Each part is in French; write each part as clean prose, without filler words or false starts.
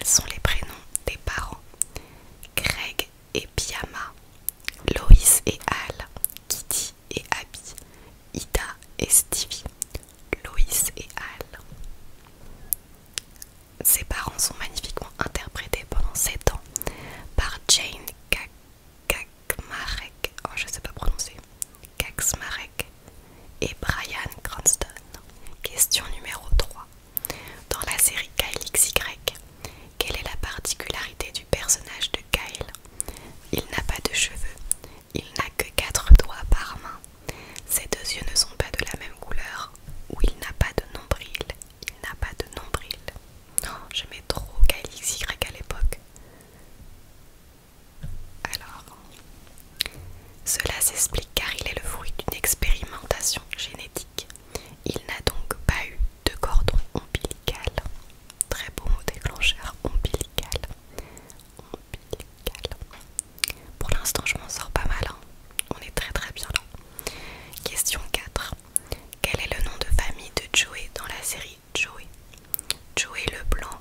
Quels sont les prénoms des parents? Greg et Pyama, Loïs et Al, Kitty et Abby, Ida et Stevie. Loïs et Al. Ses parents sont magnifiquement interprétés pendant 7 ans par Jane Kaczmarek, oh, je sais pas prononcer, Kaczmarek et Brian Cranston. Question numéro 3. Dans la série Kyle XY, quelle est la particularité du personnage de Kyle? Il n'a pas de cheveux, il n'a que 4 doigts par main, ses 2 yeux ne sont pas de la même couleur, ou il n'a pas de nombril. Il n'a pas de nombril. Non, j'aimais trop Kyle XY à l'époque. Alors, cela s'explique car il est le fruit d'une expérimentation génétique. Il n'a donc pas eu de cordon ombilical. Très beau mot déclencheur, ombilical. Ombilical. Pour l'instant, je m'en sors pas mal, hein. On est très bien là. Question 4. Quel est le nom de famille de Joey dans la série Joey? Joey Leblanc,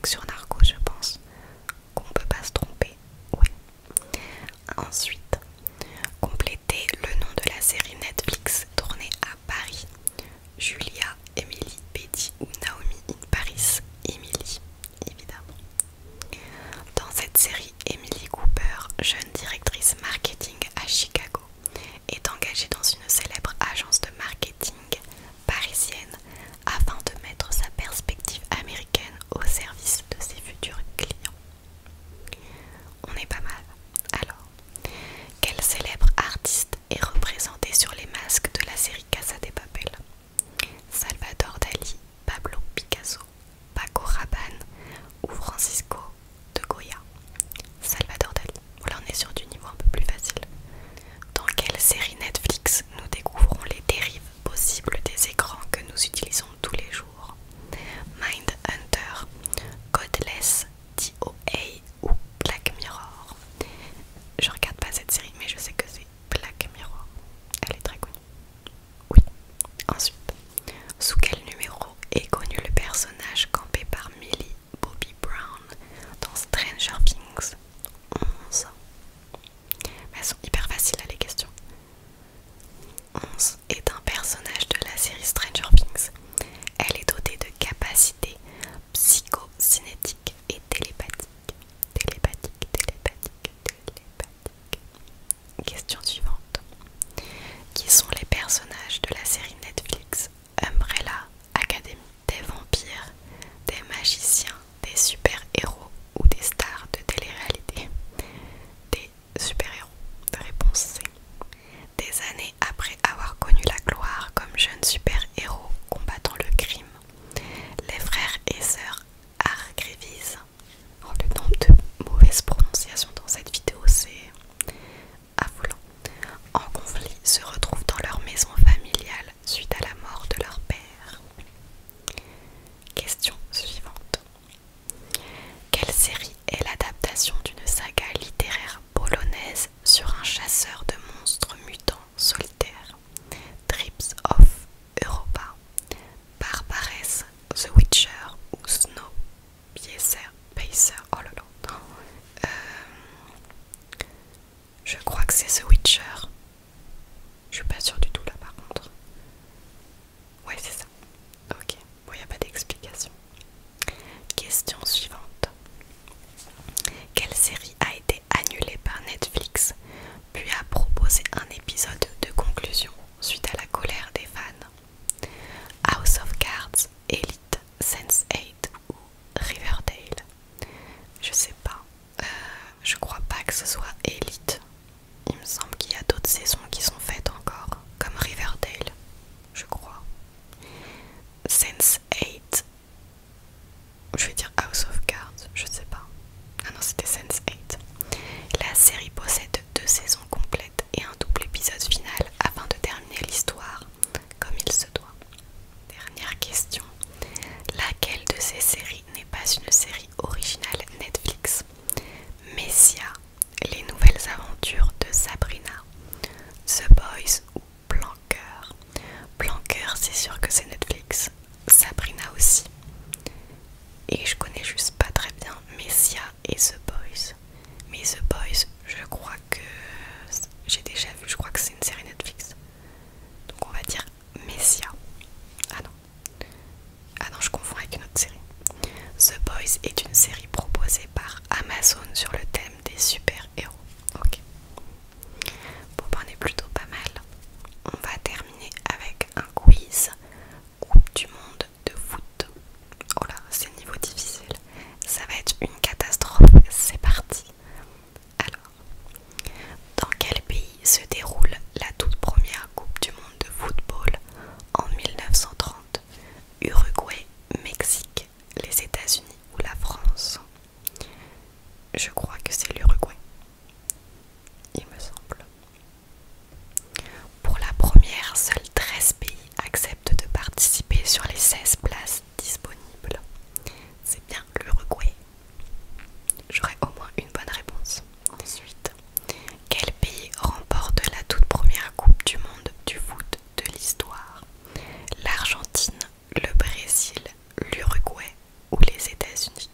truc sur Narcos, je pense. Qu'on peut pas se tromper. Ouais. Ensuite, complétez le nom de la série Netflix tournée à Paris. Julia, Emily, Betty ou Naomi in Paris. Emily, évidemment. Dans cette série, Emily Cooper, jeune directrice marketing à Chicago, est engagée dans une célèbre agence de marketing parisienne afin de mettre sa perspective américaine au service de ses futurs clients. On est pas mal. Alors, quel célèbre artiste est représenté sur les masques de la série Casa de Papel? Salvador Dali, Pablo Picasso, Paco Rabanne ou Francisco de Goya? Salvador Dali. Voilà, on est sur du niveau un peu plus facile. Dans quelle série Netflix nous découvrons les dérives possibles des écrans que nous utilisons tous les jours? Mindhunter, Godless, DOA ou Black Mirror? Je regarde pas cette série, mais je sais que c'est Black Mirror. Elle est très connue. Oui. Ensuite, sous quel numéro est connu le personnage campé par Millie Bobby Brown dans Stranger Things? 11. Elles sont hyper faciles là, les questions. 11 est un personnage de la série Stranger Things. Elle est dotée de capacités psychocinétiques et télépathiques. Télépathiques. Question suivante. Qui sont les personnages de la série Netflix Umbrella Academy? Des vampires, des magiciens, des super-héros ou des stars de télé-réalité? Des super-héros. Réponse C. Des années après avoir connu la gloire comme jeunes super-héros combattant le crime, les frères et sœurs Hargreaves, oh, le nombre de mauvaises prononciations dans cette vidéo, c'est affolant, en conflit se retrouvent dans leur maison familiale suite à la mort de leur père. Question suivante. Quelle série est l'adaptation d'une saga littéraire polonaise sur un chasseur de monstres mutants solitaires? Trips of Europa, Barbares, The Witcher ou Pacer. Oh là là. Je crois que c'est The Witcher. Je suis pas sûre du tout là par contre. Ouais, c'est ça. Ok, bon, y a pas d'explication. Question suivante. Quelle série a été annulée par Netflix puis a proposé un épisode de conclusion suite à la colère des fans? House of Cards, Elite, Sense8 ou Riverdale? Je sais pas. Je crois pas que ce soit Elite. Il me semble qu'il y a d'autres saisons qui sont faites encore, comme Riverdale, je crois. Sense8. Je vais dire House of Cards, je sais pas. Ah non, c'était Sense8. La série possède 2 saisons complètes et un double épisode final afin de terminer l'histoire comme il se doit. Dernière question. Laquelle de ces séries n'est pas une série originale Netflix? Messia, Les nouvelles aventures de Sabrina, The Boys ou Planqueur? Planqueur, c'est sûr que c'est Netflix. Sabrina aussi. Et je connais juste pas très bien Messia et The Boys. Mais The Boys, je crois que j'ai déjà vu, je crois que c'est une série Netflix. Donc on va dire Messia. Ah non, je confonds avec une autre série. The Boys est une série proposée par Amazon sur le thème des super-héros. Ok. Bon, ben, on est plutôt pas mal. On va terminer avec un quiz Coupe du monde de foot. Oh là, c'est niveau difficile. Ça va être une catastrophe. C'est parti. Alors, dans quel pays se déroule la toute première Coupe du monde de football en 1930? Uruguay, Mexique, les États-Unis ou la France? Je crois que c'est l'Uruguay. Il me semble. Pour la première, seuls 13 pays acceptent de participer sur les 16 places disponibles. C'est bien l'Uruguay. J'aurai au moins une bonne réponse. Ensuite, quel pays remporte la toute première Coupe du monde du foot de l'histoire? L'Argentine, le Brésil, l'Uruguay ou les États-Unis?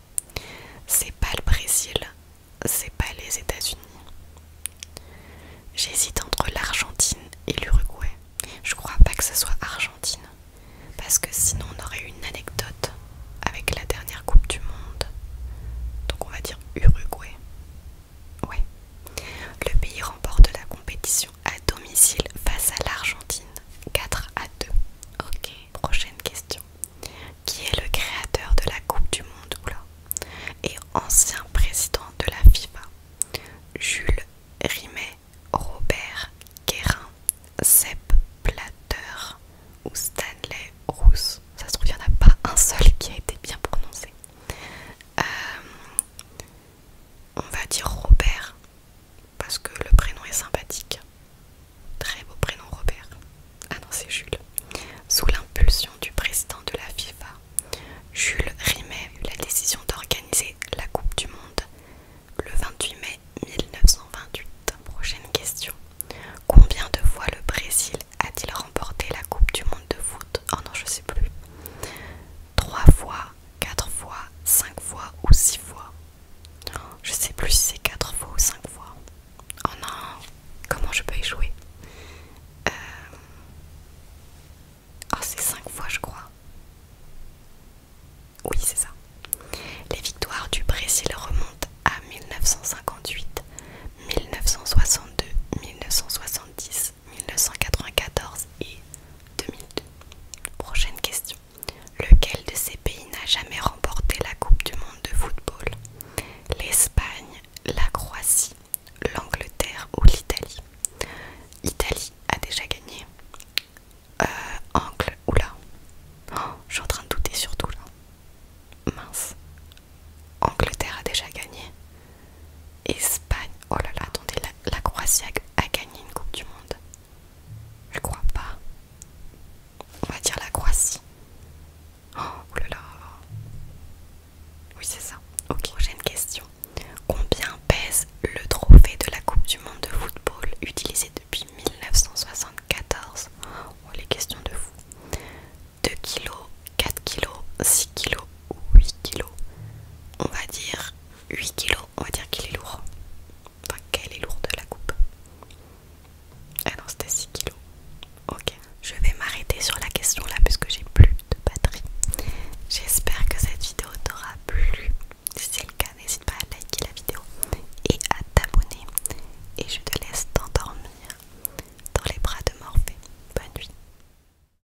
c'est ça.